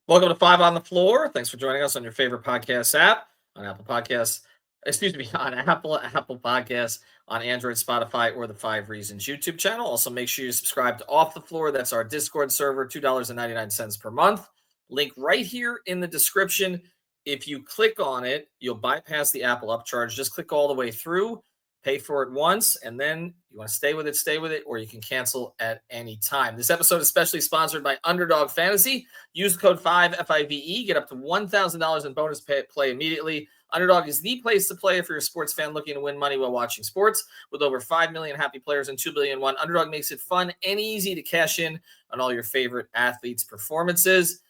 Welcome to Five on the Floor. Thanks for joining us on your favorite podcast app, on Apple Podcasts. Excuse me, on Apple Podcasts, on Android, Spotify, or the Five Reasons YouTube channel. Also, make sure you subscribe to Off the Floor. That's our Discord server, $2.99 per month. Link right here in the description. If you click on it, you'll bypass the Apple upcharge. Just click all the way through, pay for it once, and then you want to stay with it, or you can cancel at any time. This episode is specially sponsored by Underdog Fantasy. Use code 5FIVE, get up to $1,000 in bonus play immediately. Underdog is the place to play if you're a sports fan looking to win money while watching sports. With over 5 million happy players and 2 billion won, Underdog makes it fun and easy to cash in on all your favorite athletes' performances.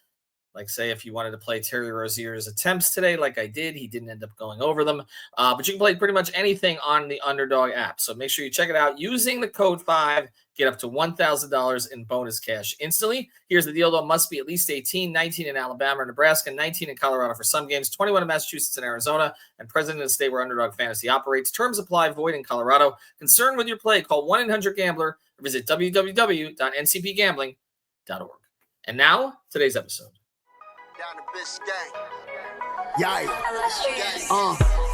Like, say, if you wanted to play Terry Rozier's attempts today, like I did, he didn't end up going over them. But you can play pretty much anything on the Underdog app. So make sure you check it out using the code 5. Get up to $1,000 in bonus cash instantly. Here's the deal, though. Must be at least 18, 19 in Alabama or Nebraska, 19 in Colorado for some games, 21 in Massachusetts and Arizona, and present in the state where Underdog Fantasy operates. Terms apply, void in Colorado. Concerned with your play, call 1-800-GAMBLER or visit www.ncpgambling.org. And now, today's episode. Down the Biscayne. Yikes.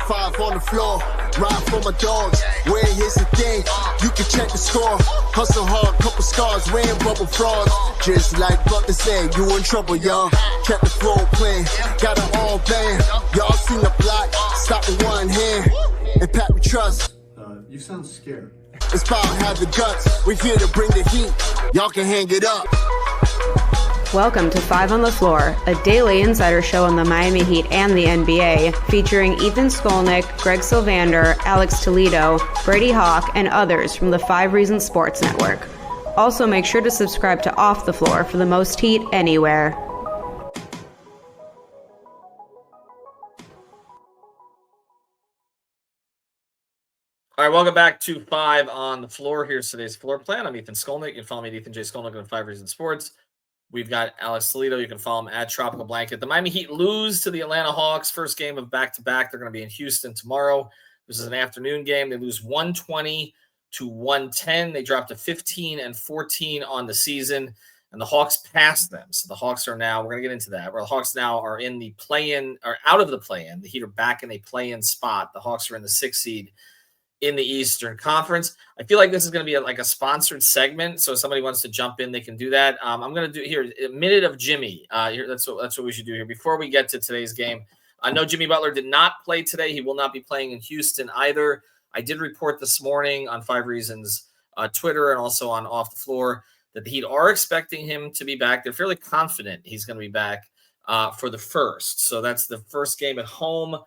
5 on the floor, ride for my dogs. Where here's the thing, you can check the score. Hustle hard, couple scars, wearing bubble frogs. Just like Butler said, you in trouble, y'all. Kept the floor playing, got it all banned. Y'all seen the block, stop with one hand. And Pat, we trust. You sound scared. It's about have the guts, we're here to bring the heat. Y'all can hang it up. Welcome to Five on the Floor, a daily insider show on the Miami Heat and the NBA, featuring Ethan Skolnick, Greg Sylvander, Alex Toledo, Brady Hawk, and others from the Five Reasons Sports Network. Also, make sure to subscribe to Off the Floor for the most heat anywhere. All right, welcome back to Five on the Floor. Here's today's floor plan. I'm Ethan Skolnick. You can follow me at Ethan J. Skolnick on Five Reasons Sports. We've got Alex Toledo. You can follow him at Tropical Blanket. The Miami Heat lose to the Atlanta Hawks. First game of back-to-back. They're going to be in Houston tomorrow. This is an afternoon game. They lose 120-110. They dropped to 15-14 on the season, and the Hawks passed them. So the Hawks are now, we're going to get into that, where the Hawks now are in the play-in, or out of the play-in. The Heat are back in a play-in spot. The Hawks are in the 6th seed in the Eastern Conference. I feel like this is going to be like a sponsored segment, so if somebody wants to jump in, they can do that. I'm going to do here a minute of Jimmy. That's what we should do here before we get to today's game. I know Jimmy Butler did not play today. He will not be playing in Houston either. I did report this morning on Five Reasons Twitter and also on Off the Floor that the Heat are expecting him to be back. They're fairly confident he's going to be back for the first. So that's the first game at home.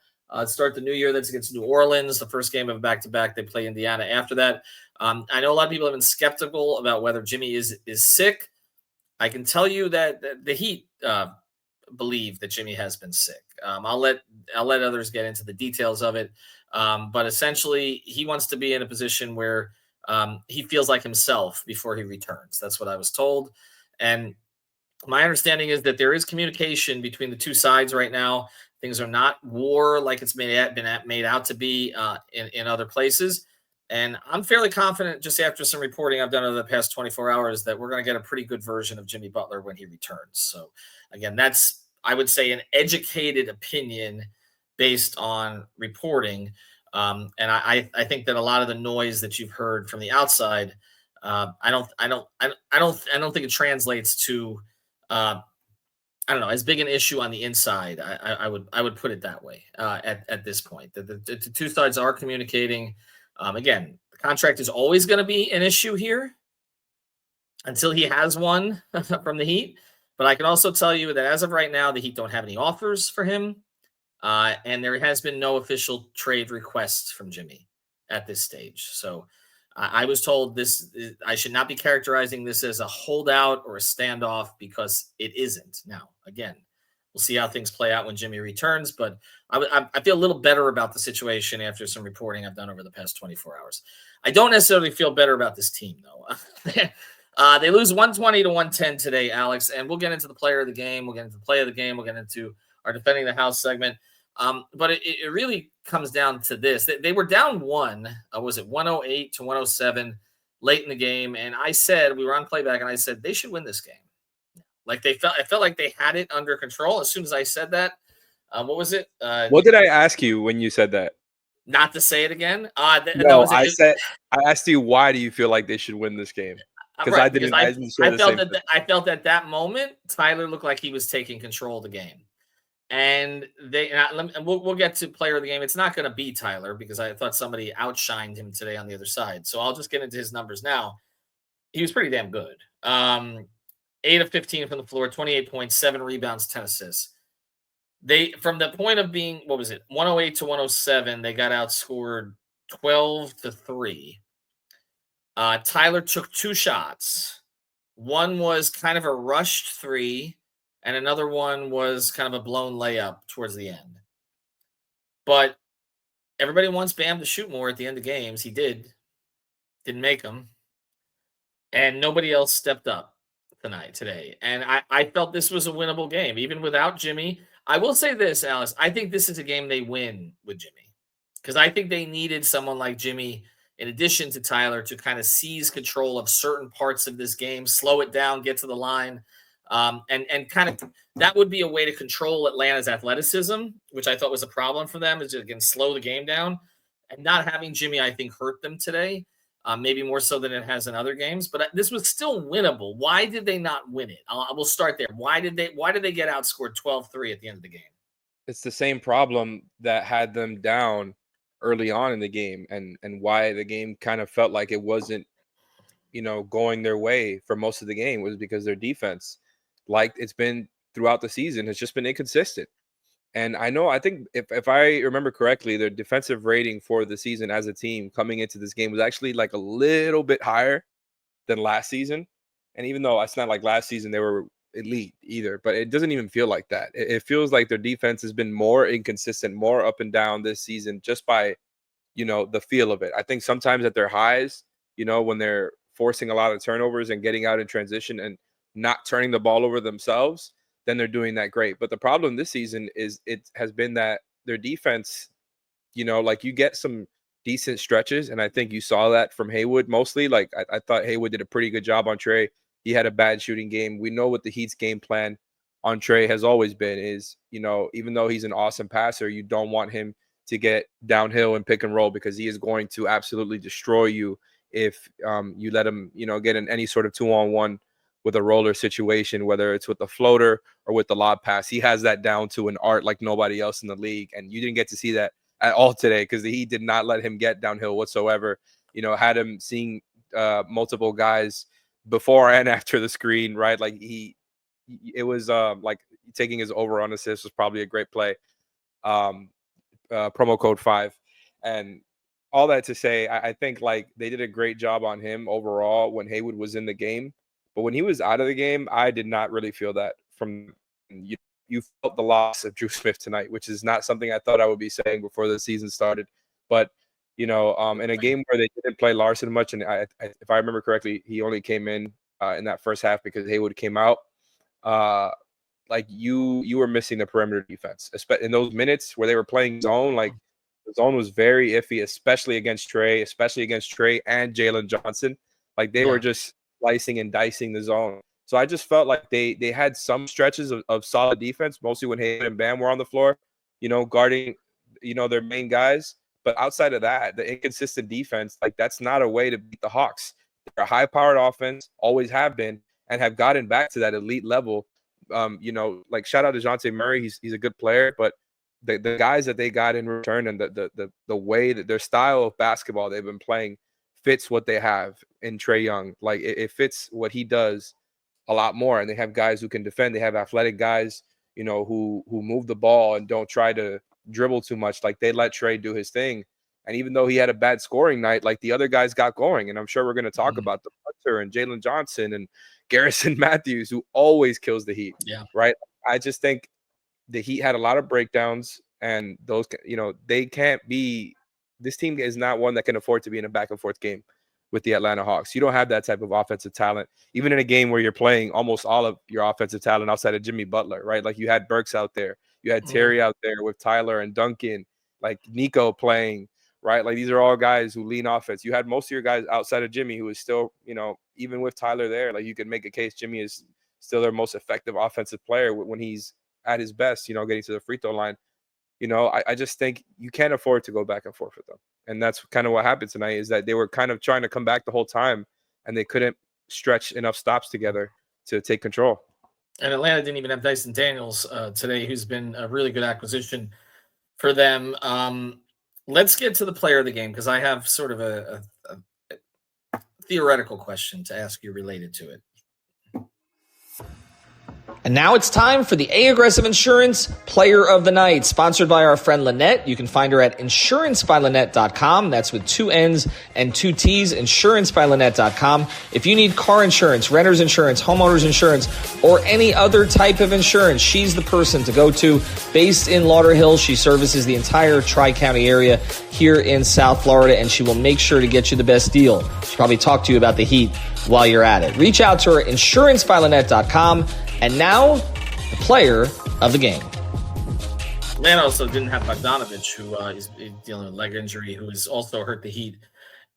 Start the new year. That's against New Orleans. The first game of back-to-back. They play Indiana after that. I know a lot of people have been skeptical about whether Jimmy is sick. I can tell you that the Heat believe that Jimmy has been sick. I'll let others get into the details of it. But essentially, he wants to be in a position where he feels like himself before he returns. That's what I was told. And my understanding is that there is communication between the two sides right now. Things are not war like it's been made out to be in other places. And I'm fairly confident, just after some reporting I've done over the past 24 hours, that we're going to get a pretty good version of Jimmy Butler when he returns. So, again, that's, I would say, an educated opinion based on reporting. And I think that a lot of the noise that you've heard from the outside, I don't think it translates to I don't know, as big an issue on the inside. I would put it that way at this point. The two sides are communicating. Again, the contract is always going to be an issue here until he has one from the Heat. But I can also tell you that as of right now, the Heat don't have any offers for him. And there has been no official trade requests from Jimmy at this stage. So I was told I should not be characterizing this as a holdout or a standoff, because it isn't. Now, again, we'll see how things play out when Jimmy returns, but I feel a little better about the situation after some reporting I've done over the past 24 hours. I don't necessarily feel better about this team, though. They lose 120-110 today, Alex, and we'll get into the player of the game. We'll get into the play of the game. We'll get into our defending the house segment. But it really comes down to this. They were down 108-107 late in the game. And I said, we were on playback, and I said, they should win this game. Like I felt like they had it under control. As soon as I said that, what was it? What did I ask you when you said that? Not to say it again. No, I asked you, why do you feel like they should win this game? Because I didn't. I felt at that moment Tyler looked like he was taking control of the game, and we'll get to player of the game. It's not going to be Tyler because I thought somebody outshined him today on the other side. So I'll just get into his numbers now. He was pretty damn good. 8 of 15 from the floor, 28 points, 7 rebounds, 10 assists. They, from the point of being, 108 to 107, they got outscored 12-3. Tyler took 2 shots. One was kind of a rushed 3, and another one was kind of a blown layup towards the end. But everybody wants Bam to shoot more at the end of games. He did. Didn't make them. And nobody else stepped up today. And I felt this was a winnable game, even without Jimmy. I will say this, Alice. I think this is a game they win with Jimmy because I think they needed someone like Jimmy, in addition to Tyler, to kind of seize control of certain parts of this game, slow it down, get to the line, and kind of that would be a way to control Atlanta's athleticism, which I thought was a problem for them, is to, again, slow the game down. And not having Jimmy, I think, hurt them today. Maybe more so than it has in other games, but this was still winnable. Why did they not win it? We'll start there. Why did they get outscored 12-3 at the end of the game? It's the same problem that had them down early on in the game, and why the game kind of felt like it wasn't, going their way for most of the game, was because their defense, like it's been throughout the season, has just been inconsistent. And I think if I remember correctly, their defensive rating for the season as a team coming into this game was actually like a little bit higher than last season. And even though it's not like last season they were elite either, but it doesn't even feel like that. It feels like their defense has been more inconsistent, more up and down this season, just by, the feel of it. I think sometimes at their highs, when they're forcing a lot of turnovers and getting out in transition and not turning the ball over themselves, then they're doing that great. But the problem this season is it has been that their defense, like you get some decent stretches, and I think you saw that from Haywood mostly. Like I thought Haywood did a pretty good job on Trey. He had a bad shooting game. We know what the Heat's game plan on Trey has always been is, even though he's an awesome passer, you don't want him to get downhill and pick and roll, because he is going to absolutely destroy you if you let him, get in any sort of 2-on-1 with a roller situation, whether it's with the floater or with the lob pass. He has that down to an art like nobody else in the league. And you didn't get to see that at all today, because the Heat did not let him get downhill whatsoever. Had him seeing multiple guys before and after the screen, right? Like it was like taking his over on assist was probably a great play. Promo code 5. And all that to say, I think like they did a great job on him overall when Haywood was in the game. But when he was out of the game, I did not really feel that from you. You felt the loss of Drew Smith tonight, which is not something I thought I would be saying before the season started. But, in a game where they didn't play Larson much, and if I remember correctly, he only came in that first half because Haywood came out. Like you were missing the perimeter defense, especially in those minutes where they were playing zone. Like the zone was very iffy, especially against Trey and Jalen Johnson. Like they were just slicing and dicing the zone. So I just felt like they had some stretches of solid defense, mostly when Haywood and Bam were on the floor, guarding, their main guys. But outside of that, the inconsistent defense, like that's not a way to beat the Hawks. They're a high-powered offense, always have been, and have gotten back to that elite level. Like shout out to DeJounte Murray. He's a good player, but the guys that they got in return and the way that their style of basketball they've been playing fits what they have in Trae Young. Like it fits what he does a lot more. And they have guys who can defend. They have athletic guys, who move the ball and don't try to dribble too much. Like they let Trae do his thing. And even though he had a bad scoring night, like the other guys got going. And I'm sure we're going to talk about the punter and Jalen Johnson and Garrison Matthews, who always kills the Heat. Yeah. Right. I just think the Heat had a lot of breakdowns, and those, they can't be. This team is not one that can afford to be in a back and forth game with the Atlanta Hawks. You don't have that type of offensive talent, even in a game where you're playing almost all of your offensive talent outside of Jimmy Butler, right? Like you had Burks out there, you had Terry out there with Tyler and Duncan, like Nico playing, right? Like these are all guys who lean offense. You had most of your guys outside of Jimmy, who is still, even with Tyler there, like you could make a case Jimmy is still their most effective offensive player when he's at his best, getting to the free throw line. I just think you can't afford to go back and forth with them. And that's kind of what happened tonight, is that they were kind of trying to come back the whole time, and they couldn't stretch enough stops together to take control. And Atlanta didn't even have Dyson Daniels today, who's been a really good acquisition for them. Let's get to the player of the game, because I have sort of a theoretical question to ask you related to it. And now it's time for the A-Aggressive Insurance Player of the Night, sponsored by our friend Lynette. You can find her at insurancebylynette.com. That's with 2 N's and 2 T's, insurancebylynette.com. If you need car insurance, renter's insurance, homeowner's insurance, or any other type of insurance, she's the person to go to. Based in Lauderhill, she services the entire Tri-County area here in South Florida, and she will make sure to get you the best deal. She'll probably talk to you about the heat while you're at it. Reach out to her, insurancebylynette.com. And now, the player of the game. Atlanta also didn't have Bogdanovich, who is dealing with leg injury, who has also hurt the Heat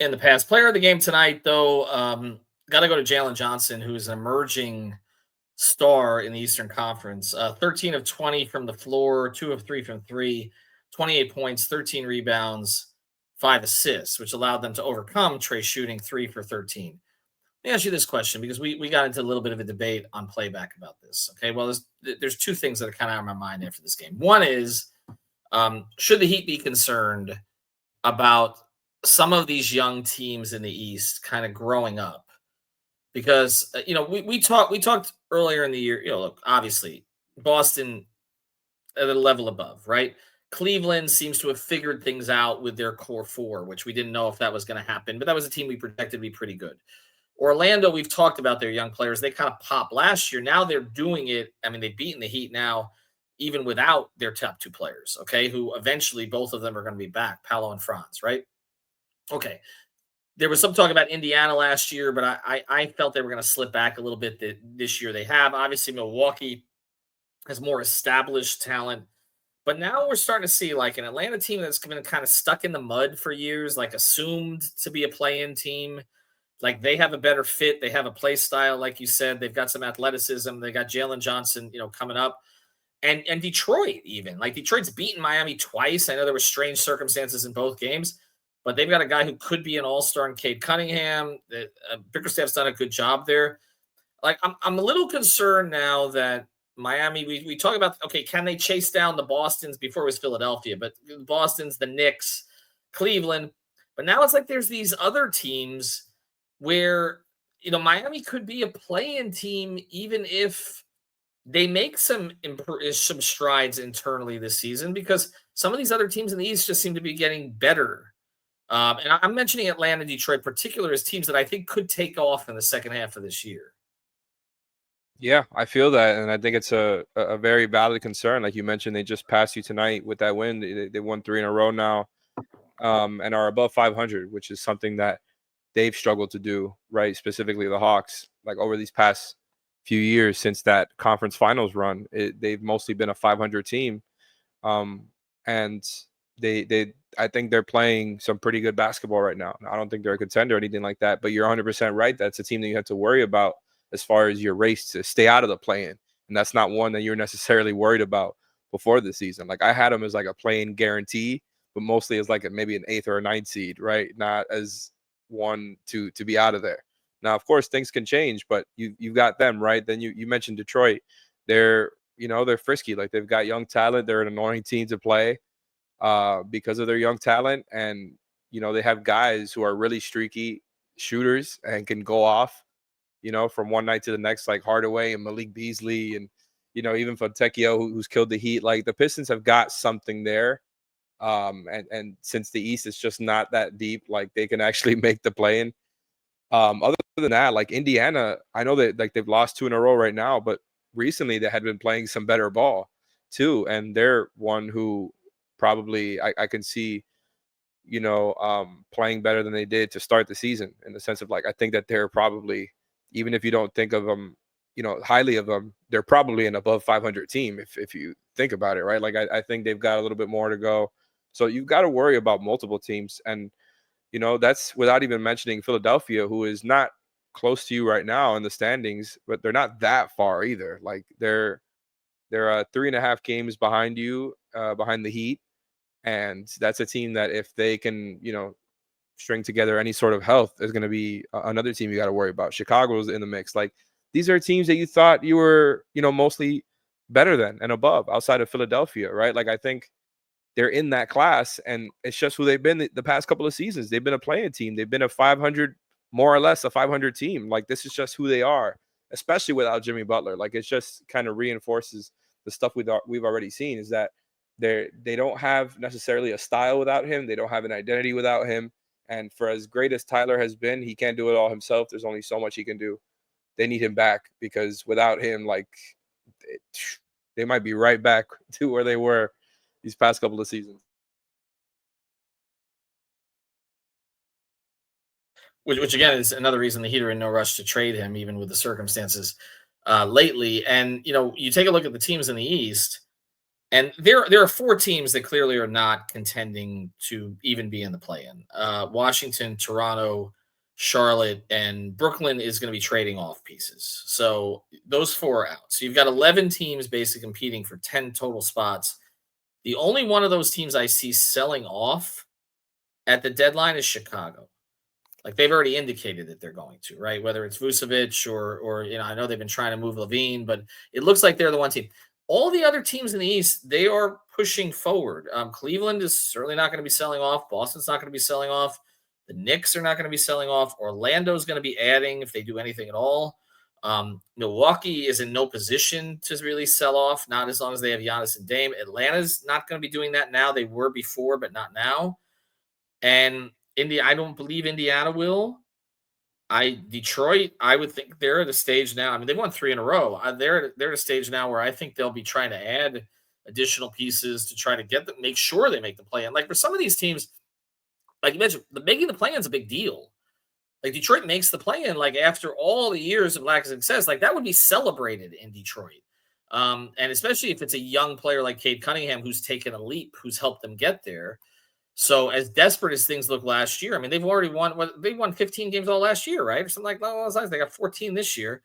in the past. Player of the game tonight, though, got to go to Jalen Johnson, who is an emerging star in the Eastern Conference. 13 of 20 from the floor, 2 of 3 from 3, 28 points, 13 rebounds, 5 assists, which allowed them to overcome Trey shooting 3 for 13. Let me ask you this question, because we got into a little bit of a debate on Playback about this. Okay, well, there's 2 things that are kind of on my mind after this game. One is, should the Heat be concerned about some of these young teams in the East kind of growing up? Because we talked earlier in the year. Look, obviously Boston at a level above, right? Cleveland seems to have figured things out with their core 4, which we didn't know if that was going to happen, but that was a team we projected to be pretty good. Orlando, we've talked about their young players. They kind of popped last year. Now they're doing it. I mean, they've beaten the Heat now, even without their top 2 players, okay, who eventually both of them are going to be back, Paolo and Franz, right? Okay. There was some talk about Indiana last year, but I felt they were going to slip back a little bit this year. They have. Obviously, Milwaukee has more established talent. But now we're starting to see like an Atlanta team that's been kind of stuck in the mud for years, like assumed to be a play-in team. Like they have a better fit. They have a play style, like you said. They've got some athleticism. They got Jalen Johnson, coming up. And Detroit even. Like Detroit's beaten Miami twice. I know there were strange circumstances in both games, but they've got a guy who could be an all-star in Cade Cunningham. Bickerstaff's done a good job there. Like I'm a little concerned now that Miami, we talk about, okay, can they chase down the Bostons? Before it was Philadelphia, but the Bostons, the Knicks, Cleveland. But now it's like there's these other teams where, Miami could be a play-in team even if they make some strides internally this season, because some of these other teams in the East just seem to be getting better. And I'm mentioning Atlanta and Detroit in particular as teams that I think could take off in the second half of this year. Yeah, I feel that, and I think it's a very valid concern. Like you mentioned, they just passed you tonight with that win. They won 3 in a row now, and are above 500, which is something that they've struggled to do, right? Specifically the Hawks, like over these past few years since that conference finals run, they've mostly been a 500 team. And I think they're playing some pretty good basketball right now. I don't think they're a contender or anything like that, but you're 100% right. That's a team that you have to worry about as far as your race to stay out of the play-in. And that's not one that you're necessarily worried about before the season. Like I had them as like a play-in guarantee, but mostly as like maybe an 8th or a 9th seed, right? Not as one to be out of there. Now, of course, things can change, but you've got them, right? Then you mentioned Detroit. They're frisky. Like they've got young talent. They're an annoying team to play because of their young talent. And, they have guys who are really streaky shooters and can go off, from one night to the next, like Hardaway and Malik Beasley and, even Fontecchio, who's killed the Heat. Like the Pistons have got something there. And since the East is just not that deep, like they can actually make the play-in. Other than that, like Indiana, I know that like they've lost 2 in a row right now, but recently they had been playing some better ball too. And they're one who probably I can see, playing better than they did to start the season, in the sense of like, I think that they're probably, even if you don't think of them, highly of them, they're probably an above 500 team if you think about it, right? Like I think they've got a little bit more to go. So you've got to worry about multiple teams. And, that's without even mentioning Philadelphia, who is not close to you right now in the standings, but they're not that far either. Like they're 3.5 games behind you, behind the Heat. And that's a team that if they can, string together any sort of health, is going to be another team you got to worry about. Chicago's in the mix. Like these are teams that you thought you were, mostly better than and above outside of Philadelphia, right? Like I think they're in that class, and it's just who they've been the past couple of seasons. They've been a playing team. They've been a 500, more or less a 500 team. Like this is just who they are, especially without Jimmy Butler. Like it just kind of reinforces the stuff we've already seen, is that they don't have necessarily a style without him. They don't have an identity without him. And for as great as Tyler has been, he can't do it all himself. There's only so much he can do. They need him back, because without him, like they might be right back to where they were these past couple of seasons. Which again is another reason the Heat are in no rush to trade him, even with the circumstances lately. And you take a look at the teams in the East, and there are 4 teams that clearly are not contending to even be in the play-in. Washington, Toronto, Charlotte, and Brooklyn is going to be trading off pieces. So those 4 are out. So you've got 11 teams basically competing for 10 total spots. The only one of those teams I see selling off at the deadline is Chicago. Like they've already indicated that they're going to, right? Whether it's Vucevic or I know they've been trying to move Levine, but it looks like they're the one team. All the other teams in the East, they are pushing forward. Cleveland is certainly not going to be selling off. Boston's not going to be selling off. The Knicks are not going to be selling off. Orlando's going to be adding if they do anything at all. Milwaukee is in no position to really sell off, not as long as they have Giannis and Dame. Atlanta's not going to be doing that now. They were before, but not now. And I don't believe Indiana will. Detroit, I would think they're at a stage now. I mean, they've won 3 in a row. They're at a stage now where I think they'll be trying to add additional pieces to try to make sure they make the play-in. Like for some of these teams, like you mentioned, making the play-in is a big deal. Like Detroit makes the play-in, like after all the years of lack of success, like that would be celebrated in Detroit. And especially if it's a young player like Cade Cunningham who's taken a leap, who's helped them get there. So as desperate as things look last year, I mean, they've already won 15 games all last year, right? Or something like that. They got 14 this year.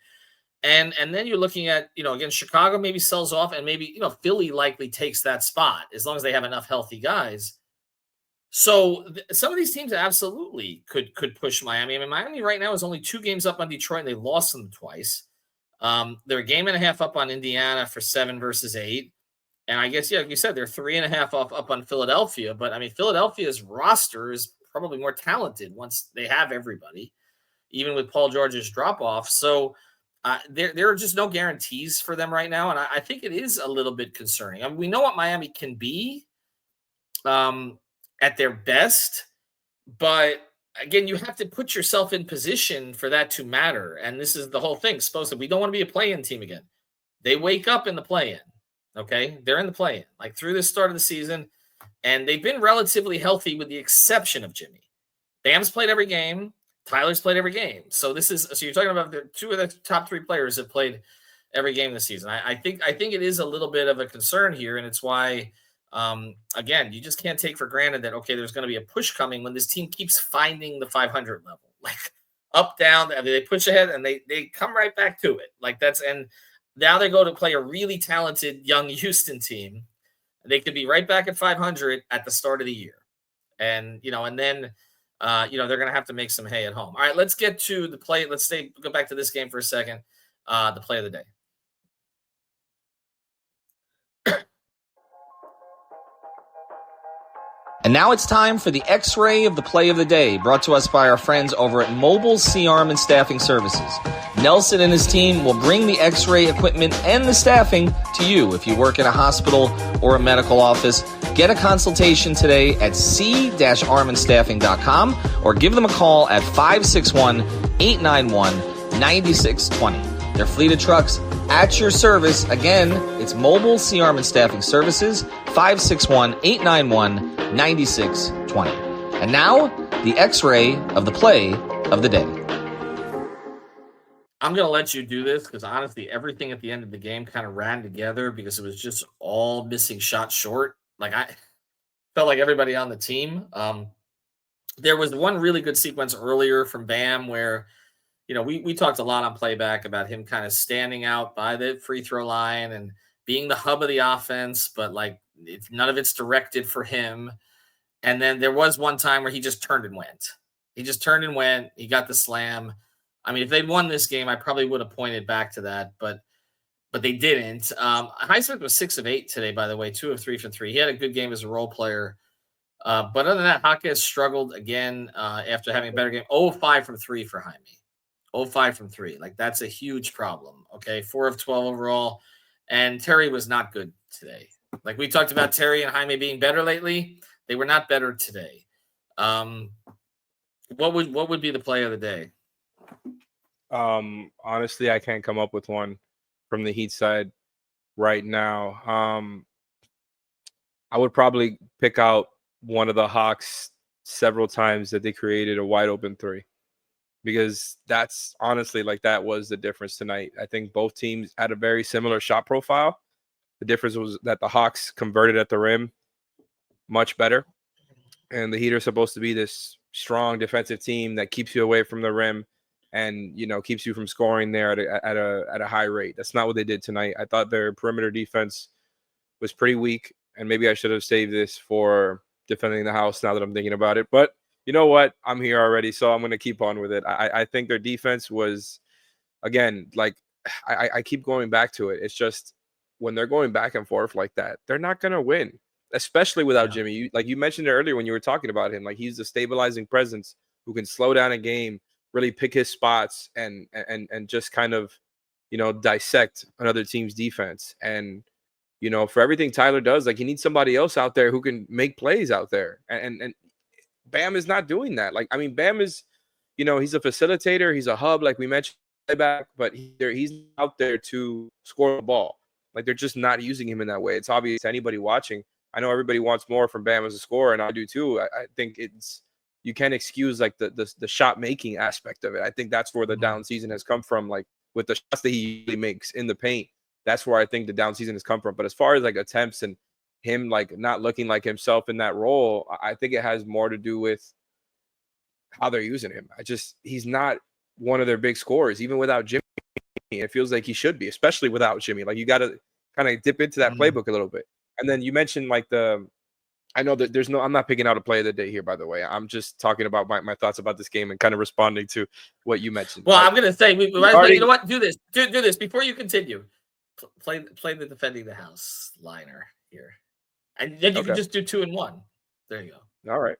And then you're looking at, again, Chicago maybe sells off, and maybe, Philly likely takes that spot as long as they have enough healthy guys. So some of these teams absolutely could push Miami. I mean, Miami right now is only 2 games up on Detroit, and they lost them twice. They're a game and a half up on Indiana for 7 versus 8. And I guess, like you said, they're 3.5 up on Philadelphia. But, I mean, Philadelphia's roster is probably more talented once they have everybody, even with Paul George's drop-off. So there are just no guarantees for them right now. And I think it is a little bit concerning. I mean, we know what Miami can be at their best. But, again, you have to put yourself in position for that to matter. And this is the whole thing. Supposedly, we don't want to be a play-in team again. They wake up in the play-in. Okay, they're in the play-in, like through the start of the season, and they've been relatively healthy with the exception of Jimmy. Bam's played every game. Tyler's played every game. So you're talking about the 2 of the top 3 players have played every game this season. I think it is a little bit of a concern here, and it's why, again, you just can't take for granted that, okay, there's going to be a push coming when this team keeps finding the 500 level, like up, down. I mean, they push ahead and they come right back to it. Like and now they go to play a really talented young Houston team. They could be right back at 500 at the start of the year. And, and then, they're going to have to make some hay at home. All right, let's get to the play. Go back to this game for a second. The play of the day. And now it's time for the X-Ray of the Play of the Day, brought to us by our friends over at Mobile C-Arm and Staffing Services. Nelson and his team will bring the X-ray equipment and the staffing to you. If you work in a hospital or a medical office, get a consultation today at c-armandstaffing.com or give them a call at 561-891-9620. Their fleet of trucks at your service. Again, it's Mobile C-Arm and Staffing Services, 561-891-9620. And now, the X-Ray of the Play of the Day. I'm going to let you do this because, honestly, everything at the end of the game kind of ran together because it was just all missing shots short. Like, I felt like everybody on the team. There was one really good sequence earlier from Bam where we talked a lot on playback about him kind of standing out by the free throw line and being the hub of the offense, but like none of it's directed for him. And then there was one time where he just turned and went. He just turned and went. He got the slam. I mean, if they'd won this game, I probably would have pointed back to that, but they didn't. Highsmith was 6 of 8 today, by the way, 2 of 3 for 3. He had a good game as a role player. But other than that, Hawkes struggled again after having a better game. 0 of 5 from 3 for Jaime. 0 of 5 from 3. Like, that's a huge problem. Okay, 4 of 12 overall. And Terry was not good today. Like, we talked about Terry and Jaime being better lately. They were not better today. What would be the play of the day? Honestly, I can't come up with one from the Heat side right now. I would probably pick out one of the Hawks several times that they created a wide open 3, because that's honestly, like, that was the difference tonight. I think both teams had a very similar shot profile. The difference was that the Hawks converted at the rim much better, and the Heat are supposed to be this strong defensive team that keeps you away from the rim and keeps you from scoring there at a high rate. That's not what they did tonight. I thought their perimeter defense was pretty weak, and maybe I should have saved this for defending the house now that I'm thinking about it. But you know what? I'm here already, so I'm going to keep on with it. I think their defense was, again, like, I keep going back to it. It's just when they're going back and forth like that, they're not going to win, especially without Jimmy. Like you mentioned it earlier when you were talking about him, like, he's the stabilizing presence who can slow down a game, really pick his spots, and just kind of, dissect another team's defense. And, for everything Tyler does, like, he needs somebody else out there who can make plays out there. And Bam is not doing that. Like, I mean, Bam is, he's a facilitator. He's a hub, like we mentioned, back, but he's out there to score the ball. Like, they're just not using him in that way. It's obvious to anybody watching. I know everybody wants more from Bam as a scorer, and I do too. I think you can't excuse, like, the shot making aspect of it. I think that's where the down season has come from, like, with the shots that he makes in the paint. That's where I think the down season has come from. But as far as, like, attempts and him, like, not looking like himself in that role, I think it has more to do with how they're using him. He's not one of their big scorers, even without Jimmy. It feels like he should be, especially without Jimmy. Like, you got to kind of dip into that playbook a little bit. And then you mentioned, like, I know that I'm not picking out a play of the day here, by the way. I'm just talking about my thoughts about this game and kind of responding to what you mentioned. Well, I'm going to say, you know what? Do this. Do this before you continue. Play the defending the house liner here. And then you can just do 2 and 1. There you go. All right.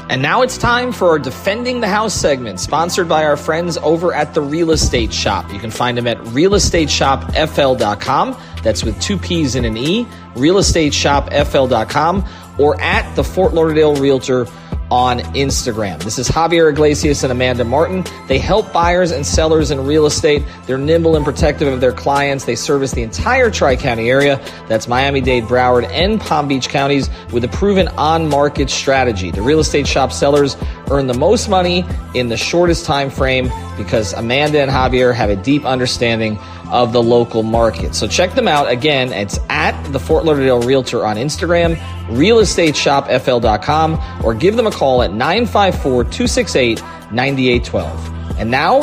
And now it's time for our Defending the House segment, sponsored by our friends over at The Real Estate Shop. You can find them at realestateshopfl.com. That's with 2 P's and an E, realestateshopfl.com, or at the Fort Lauderdale Realtor on Instagram. This is Javier Iglesias and Amanda Martin. They help buyers and sellers in real estate. They're nimble and protective of their clients. They service the entire Tri-County area. That's Miami-Dade, Broward, and Palm Beach counties with a proven on-market strategy. The Real Estate Shop sellers earn the most money in the shortest time frame because Amanda and Javier have a deep understanding of the local market. So check them out. Again, it's at the Fort Lauderdale Realtor on Instagram, realestateshopfl.com, or give them a call at 954-268-9812. And now,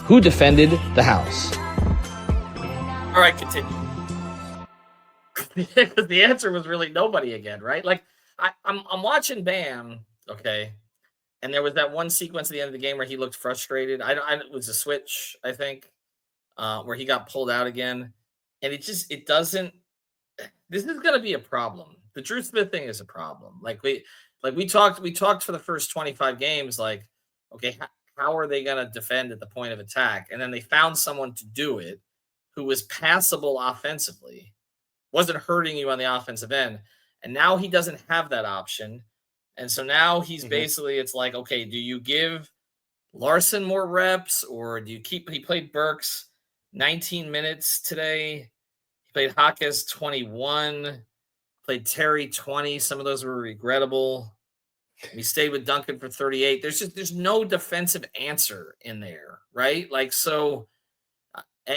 who defended the house? All right, continue. Because the answer was really nobody again, right? Like, I'm watching Bam, okay, and there was that one sequence at the end of the game where he looked frustrated. It was a switch, I think, where he got pulled out again, and it doesn't. This is going to be a problem. The Drew Smith thing is a problem. We talked for the first 25 games. Like, okay, how are they going to defend at the point of attack? And then they found someone to do it who was passable offensively, wasn't hurting you on the offensive end, and now he doesn't have that option. And so now he's basically, it's like, okay, do you give Larson more reps, or do you keep? He played Burks 19 minutes today. He played Hawkes 21. Played Terry 20. Some of those were regrettable. He stayed with Duncan for 38. There's no defensive answer in there, right? Like, so,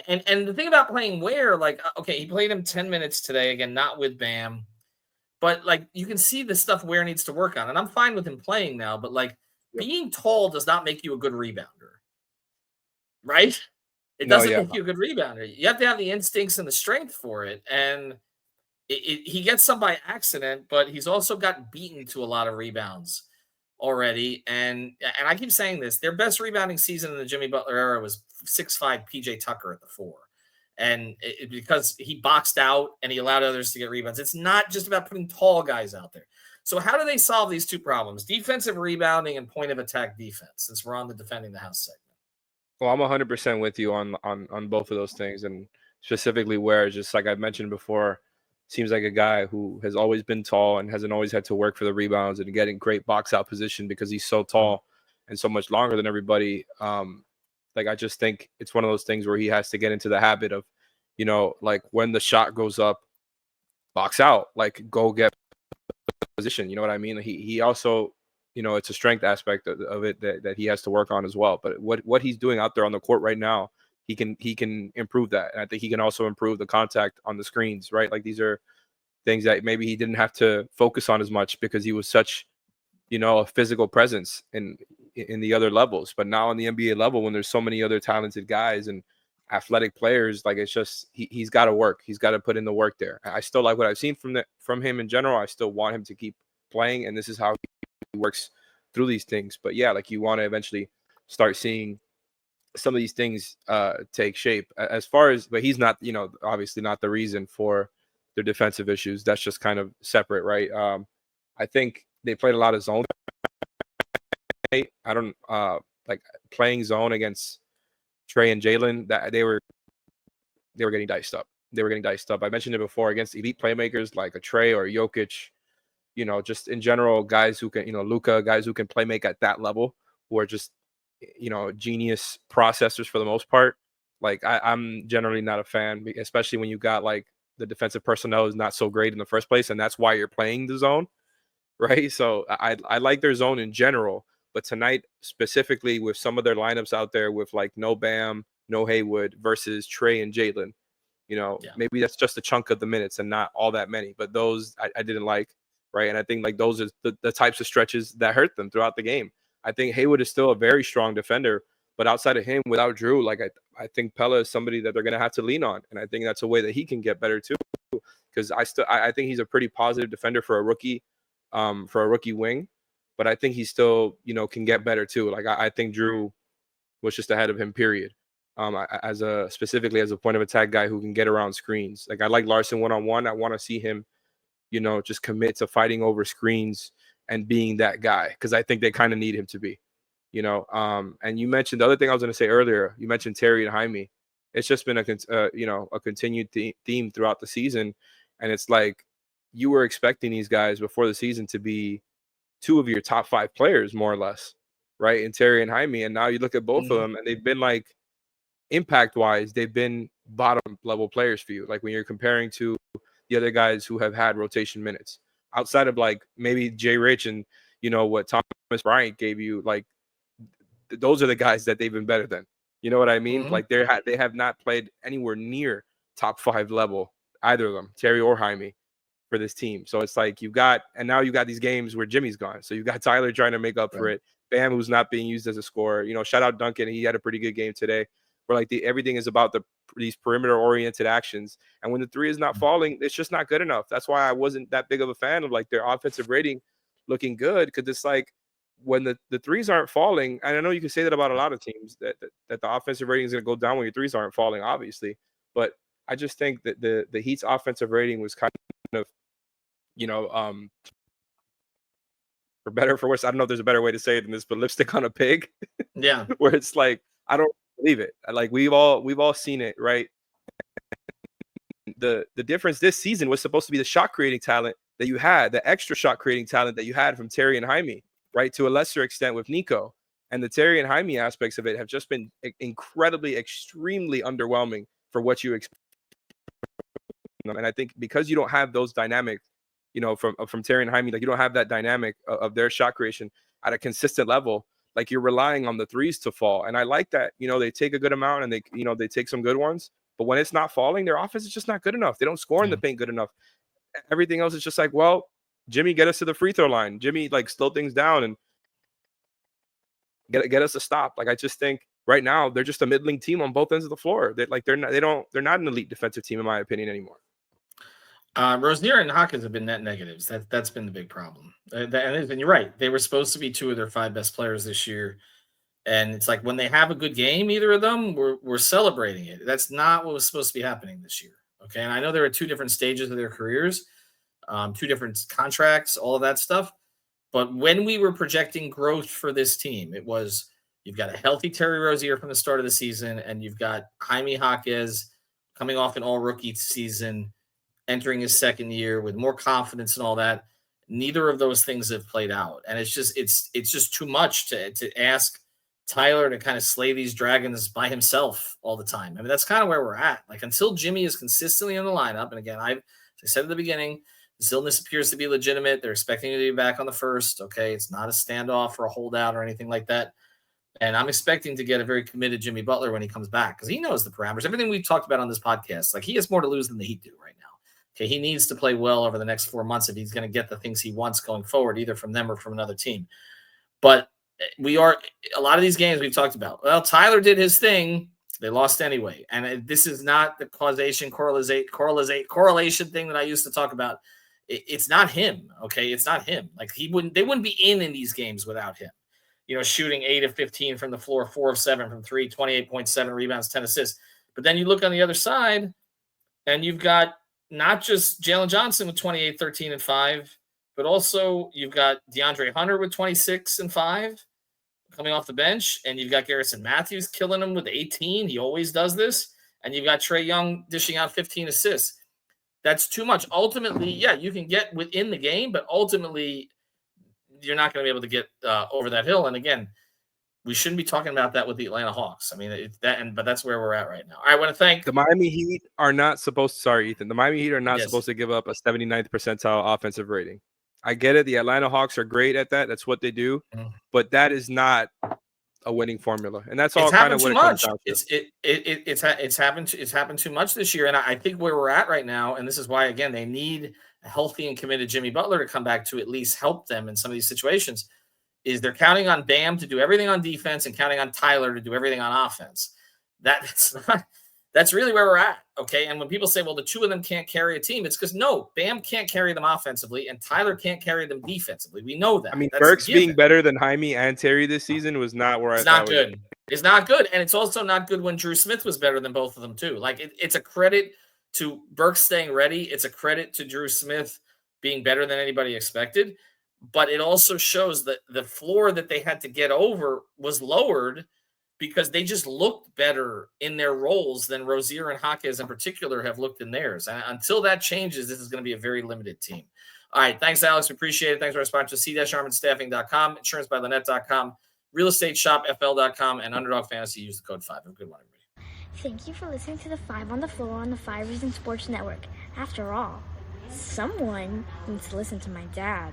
and the thing about playing Ware, like, okay, he played him 10 minutes today, again, not with Bam, but like, you can see the stuff Ware needs to work on, and I'm fine with him playing now, but like, being tall does not make you a good rebounder, right? It No, doesn't yeah. make you a good rebounder. You have to have the instincts and the strength for it. And he gets some by accident, but he's also got beaten to a lot of rebounds already. And I keep saying this, their best rebounding season in the Jimmy Butler era was 6'5" PJ Tucker at the 4. And because he boxed out and he allowed others to get rebounds. It's not just about putting tall guys out there. So how do they solve these two problems? Defensive rebounding and point of attack defense, since we're on the defending the house segment. Well, I'm 100% with you on both of those things, and specifically where, just like I've mentioned before, seems like a guy who has always been tall and hasn't always had to work for the rebounds and getting great box out position because he's so tall and so much longer than everybody. Like, I just think it's one of those things where he has to get into the habit of, like when the shot goes up, box out, like go get position. You know what I mean? He also, it's a strength aspect of it that he has to work on as well. But what he's doing out there on the court right now, he can improve that. And I think he can also improve the contact on the screens, right? Like, these are things that maybe he didn't have to focus on as much because he was such, a physical presence in the other levels. But now on the NBA level, when there's so many other talented guys and athletic players, like, it's just he's got to work. He's got to put in the work there. I still like what I've seen from him in general. I still want him to keep playing, and this is how he works through these things. But yeah, like, you want to eventually start seeing some of these things take shape. As far as, but he's not, obviously not the reason for their defensive issues. That's just kind of separate, right? I think they played a lot of zone. I don't like playing zone against Trey and Jalen. That they were getting diced up. I mentioned it before, against elite playmakers like a Trey or a Jokic. Just in general, guys who can, Luka, guys who can play make at that level, who are just, genius processors for the most part. Like, I'm generally not a fan, especially when you got like the defensive personnel is not so great in the first place, and that's why you're playing the zone, right? So I like their zone in general, but tonight specifically with some of their lineups out there with like no Bam, no Haywood versus Trey and Jalen, maybe that's just a chunk of the minutes and not all that many, but those I didn't like, right? And I think like those are the types of stretches that hurt them throughout the game. I think Haywood is still a very strong defender, but outside of him, without Drew, like I think Pella is somebody that they're going to have to lean on, and I think that's a way that he can get better too. Because I think he's a pretty positive defender for a rookie wing, but I think he still can get better too. Like, I think Drew was just ahead of him, period. Specifically as a point of attack guy who can get around screens. Like, I like Larson one-on-one. I want to see him, just commit to fighting over screens and being that guy, because I think they kind of need him to be, and you mentioned the other thing I was going to say earlier. You mentioned Terry and Jaime. It's just been a continued theme throughout the season, and it's like you were expecting these guys before the season to be two of your top 5 players, more or less, right? And Terry and Jaime, and now you look at both of them, and they've been like, impact-wise, they've been bottom-level players for you. Like, when you're comparing to the other guys who have had rotation minutes, outside of like maybe Jay Rich and what Thomas Bryant gave you, like those are the guys that they've been better than. You know what I mean? Like, they have not played anywhere near top 5 level, either of them, Terry or Jaime, for this team. So it's like now you got these games where Jimmy's gone. So you got Tyler trying to make up for it. Bam, who's not being used as a scorer. Shout out Duncan. He had a pretty good game today. Where like everything is about these perimeter oriented actions. And when the 3 is not falling, it's just not good enough. That's why I wasn't that big of a fan of like their offensive rating looking good. Because it's like, when the 3s aren't falling, and I know you can say that about a lot of teams, that the offensive rating is going to go down when your 3s aren't falling, obviously. But I just think that the Heat's offensive rating was kind of, for better or for worse, I don't know if there's a better way to say it than this, but lipstick on a pig. Yeah. Where it's like, I don't believe it. Like, we've all seen it, right? The difference this season was supposed to be the shot creating talent that you had, the extra shot creating talent that you had from Terry and Jaime, right? To a lesser extent with Nico. And the Terry and Jaime aspects of it have just been incredibly, extremely underwhelming for what you expect. And I think because you don't have those dynamics, from Terry and Jaime, like, you don't have that dynamic of their shot creation at a consistent level. Like, you're relying on the 3s to fall. And I like that, they take a good amount and they take some good ones. But when it's not falling, their offense is just not good enough. They don't score in the paint good enough. Everything else is just like, well, Jimmy, get us to the free throw line. Jimmy, like, slow things down. And get us a stop. Like, I just think right now they're just a middling team on both ends of the floor. They're not an elite defensive team in my opinion anymore. Rozier and Hawkins have been net negatives. That's been the big problem. And you're right. They were supposed to be 2 of their 5 best players this year. And it's like when they have a good game, either of them, we're celebrating it. That's not what was supposed to be happening this year. Okay. And I know there are 2 different stages of their careers, 2 different contracts, all of that stuff. But when we were projecting growth for this team, it was you've got a healthy Terry Rozier from the start of the season, and you've got Jaime Jaquez coming off an all-rookie season, entering his second year with more confidence and all that. Neither of those things have played out. And it's just too much to ask Tyler to kind of slay these dragons by himself all the time. I mean, that's kind of where we're at. Like, until Jimmy is consistently in the lineup, and again, as I said at the beginning, this illness appears to be legitimate. They're expecting you to be back on the 1st. Okay, it's not a standoff or a holdout or anything like that. And I'm expecting to get a very committed Jimmy Butler when he comes back because he knows the parameters. Everything we've talked about on this podcast, like, he has more to lose than the Heat do right now. Okay, he needs to play well over the next 4 months if he's going to get the things he wants going forward, either from them or from another team. But a lot of these games we've talked about. Well, Tyler did his thing. They lost anyway. And this is not the causation, correlation thing that I used to talk about. It's not him. Okay. It's not him. Like, they wouldn't be in these games without him, shooting 8 of 15 from the floor, 4 of 7 from 3, 28.7 rebounds, 10 assists. But then you look on the other side and you've got not just Jalen Johnson with 28, 13 and 5, but also you've got DeAndre Hunter with 26 and 5 coming off the bench. And you've got Garrison Matthews killing him with 18. He always does this. And you've got Trae Young dishing out 15 assists. That's too much. Ultimately, yeah, you can get within the game, but ultimately you're not going to be able to get over that hill. And again, we shouldn't be talking about that with the Atlanta Hawks. I mean, but that's where we're at right now. I want to thank the Miami Heat are not supposed to, sorry, Ethan, the Miami Heat are not supposed to give up a 79th percentile offensive rating. I get it. The Atlanta Hawks are great at that. That's what they do, but that is not a winning formula. And that's all kind of what it comes down to. It's happened too much this year. And I think where we're at right now, and this is why, again, they need a healthy and committed Jimmy Butler to come back to at least help them in some of these situations, is they're counting on Bam to do everything on defense and counting on Tyler to do everything on offense. That's really where we're at. Okay. And when people say, well, the 2 of them can't carry a team, it's because no, Bam can't carry them offensively and Tyler can't carry them defensively. We know that. I mean, Burks being better than Jaime and Terry this season was not where it's not good. It's not good. And it's also not good when Drew Smith was better than both of them too. Like, it's a credit to Burks staying ready. It's a credit to Drew Smith being better than anybody expected. But it also shows that the floor that they had to get over was lowered because they just looked better in their roles than Rozier and Jaquez in particular have looked in theirs. And until that changes, this is going to be a very limited team. All right. Thanks, Alex. We appreciate it. Thanks to our sponsors, c-armandstaffing.com, insurancebylanette.com, realestateshopfl.com, and Underdog Fantasy. Use the code 5. Have a good one, everybody. Thank you for listening to the 5 on the Floor on the 5 Reasons Sports Network. After all, someone needs to listen to my dad.